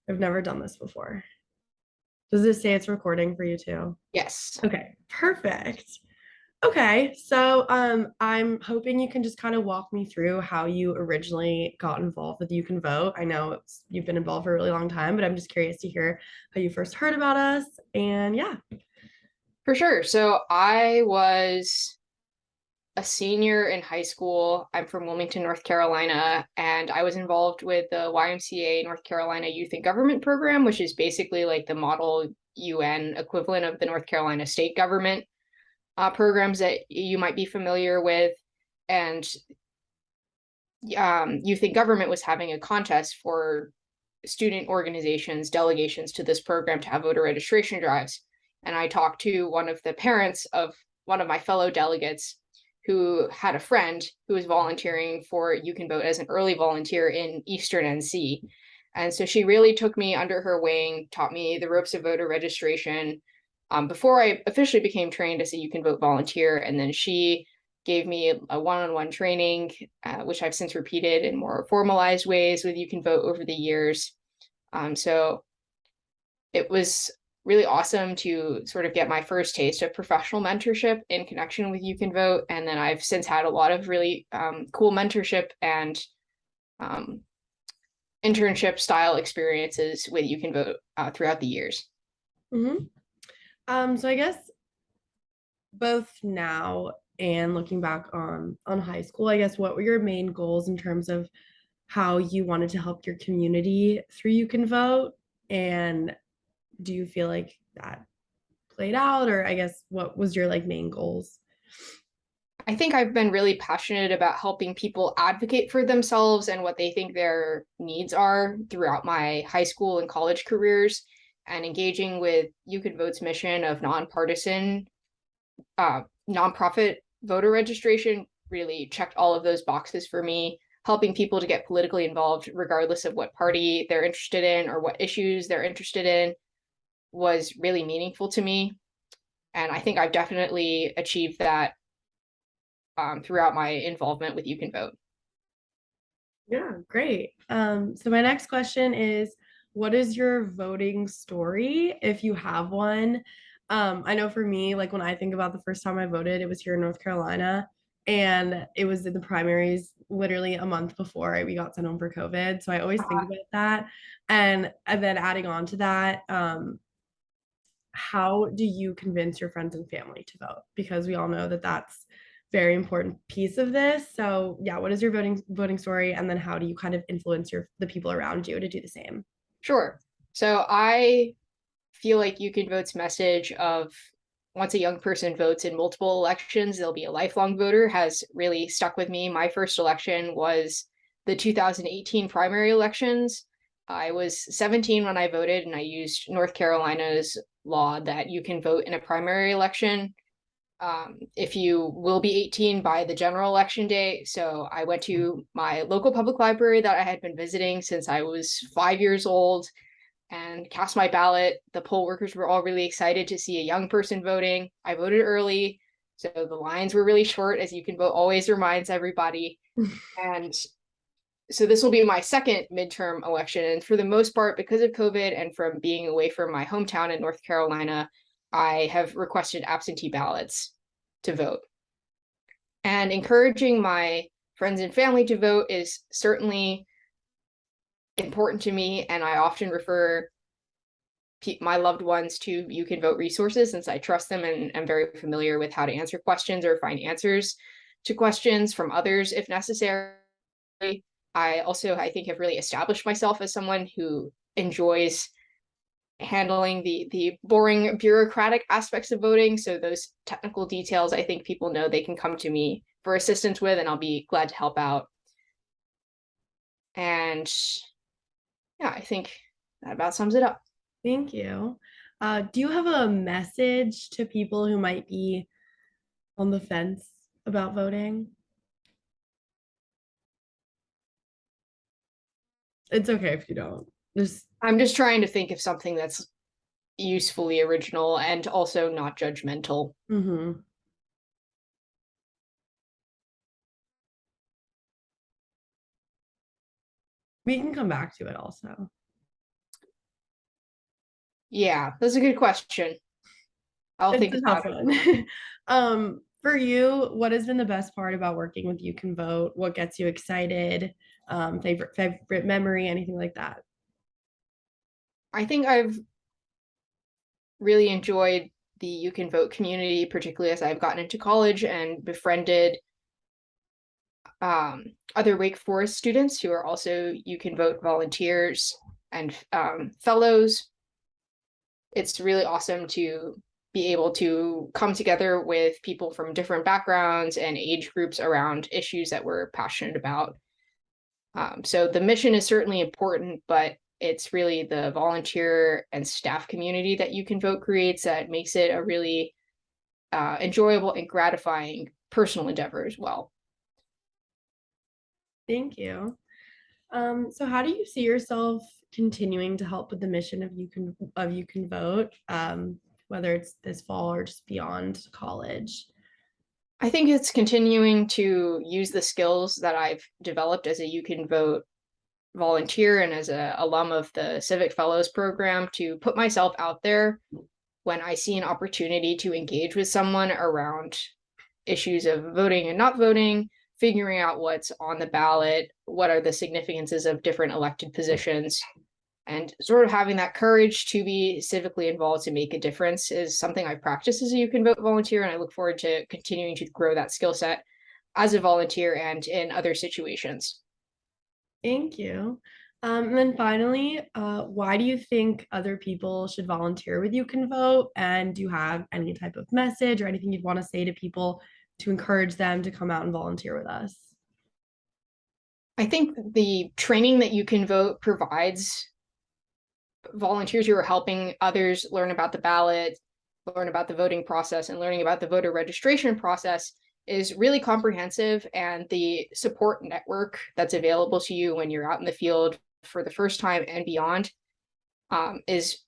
I've never done this before. Does it say it's recording for you too? Yes. Okay, perfect. Okay, so I'm hoping you can just kind of walk me through how you originally got involved with You Can Vote. I know you've been involved for a really long time, but I'm just curious to hear how you first heard about us. And yeah. For sure. So I was a senior in high school. I'm from Wilmington, North Carolina, and I was involved with the YMCA North Carolina Youth in Government program, which is basically like the model UN equivalent of the North Carolina state government programs that you might be familiar with. And Youth in Government was having a contest for student organizations, delegations to this program to have voter registration drives. And I talked to one of the parents of one of my fellow delegates who had a friend who was volunteering for You Can Vote as an early volunteer in Eastern NC. And so she really took me under her wing, taught me the ropes of voter registration before I officially became trained as a You Can Vote volunteer. And then she gave me a one-on-one training, which I've since repeated in more formalized ways with You Can Vote over the years. So it was really awesome to sort of get my first taste of professional mentorship in connection with You Can Vote. And then I've since had a lot of really cool mentorship and um, internship style experiences with You Can Vote throughout the years. Mm-hmm. So I guess both now and looking back on high school, I guess what were your main goals in terms of how you wanted to help your community through You Can Vote? And do you feel like that played out, or I guess what was your like main goals? I think I've been really passionate about helping people advocate for themselves and what they think their needs are throughout my high school and college careers, and engaging with You Can Vote's mission of nonpartisan, nonprofit voter registration really checked all of those boxes for me. Helping people to get politically involved, regardless of what party they're interested in or what issues they're interested in, was really meaningful to me. And I think I've definitely achieved that throughout my involvement with You Can Vote. Yeah, great. So my next question is, what is your voting story, if you have one? I know for me, like when I think about the first time I voted, it was here in North Carolina, and it was in the primaries literally a month before we got sent home for COVID. So I always think about that. And then adding on to that, how do you convince your friends and family to vote? Because we all know that that's very important piece of this. So yeah, what is your voting story, and then how do you kind of influence the people around you to do the same? Sure. So I feel like You Can Vote's message of once a young person votes in multiple elections, they'll be a lifelong voter has really stuck with me. My first election was the 2018 primary elections. I was 17 when I voted, and I used North Carolina's law that you can vote in a primary election if you will be 18 by the general election day. So I went to my local public library that I had been visiting since I was 5 years old and cast my ballot. The poll workers were all really excited to see a young person voting. I voted early, so the lines were really short, as You Can Vote always reminds everybody. And so this will be my second midterm election. And for the most part, because of COVID and from being away from my hometown in North Carolina, I have requested absentee ballots to vote. And encouraging my friends and family to vote is certainly important to me. And I often refer my loved ones to You Can Vote resources, since I trust them and am very familiar with how to answer questions or find answers to questions from others if necessary. I also, I think, have really established myself as someone who enjoys handling the boring bureaucratic aspects of voting. So those technical details, I think people know they can come to me for assistance with, and I'll be glad to help out. And yeah, I think that about sums it up. Thank you. Do you have a message to people who might be on the fence about voting? It's okay if you don't. Just I'm just trying to think of something that's usefully original and also not judgmental. mm-hmm. We can come back to it also. Yeah, that's a good question. I'll It's think a tough about it. one. For you, what has been the best part about working with You Can Vote? What gets you excited? Favorite memory, anything like that? I think I've really enjoyed the You Can Vote community, particularly as I've gotten into college and befriended other Wake Forest students who are also You Can Vote volunteers and fellows. It's really awesome to be able to come together with people from different backgrounds and age groups around issues that we're passionate about. So the mission is certainly important, but it's really the volunteer and staff community that You Can Vote creates that makes it a really enjoyable and gratifying personal endeavor as well. Thank you. So how do you see yourself continuing to help with the mission of You Can Vote, whether it's this fall or just beyond college? I think it's continuing to use the skills that I've developed as a You Can Vote volunteer and as a alum of the Civic Fellows program to put myself out there when I see an opportunity to engage with someone around issues of voting and not voting, figuring out what's on the ballot, what are the significances of different elected positions, and sort of having that courage to be civically involved to make a difference is something I practice as a You Can Vote volunteer, and I look forward to continuing to grow that skill set as a volunteer and in other situations. Thank you. And then finally, why do you think other people should volunteer with You Can Vote? And do you have any type of message or anything you'd want to say to people to encourage them to come out and volunteer with us? I think the training that You Can Vote provides volunteers who are helping others learn about the ballot, learn about the voting process, and learning about the voter registration process is really comprehensive. And the support network that's available to you when you're out in the field for the first time and beyond is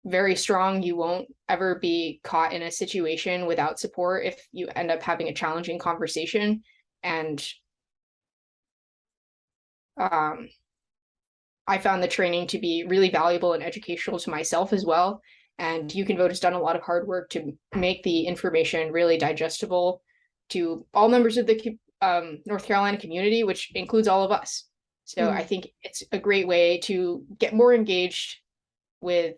very strong. You won't ever be caught in a situation without support if you end up having a challenging conversation. And um, I found the training to be really valuable and educational to myself as well. And You Can Vote has done a lot of hard work to make the information really digestible to all members of the North Carolina community, which includes all of us. So I Mhm. think it's a great way to get more engaged with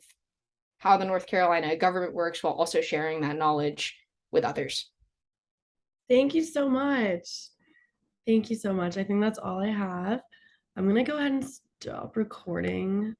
how the North Carolina government works while also sharing that knowledge with others. Thank you so much. Thank you so much. I think that's all I have. I'm gonna go ahead and stop recording.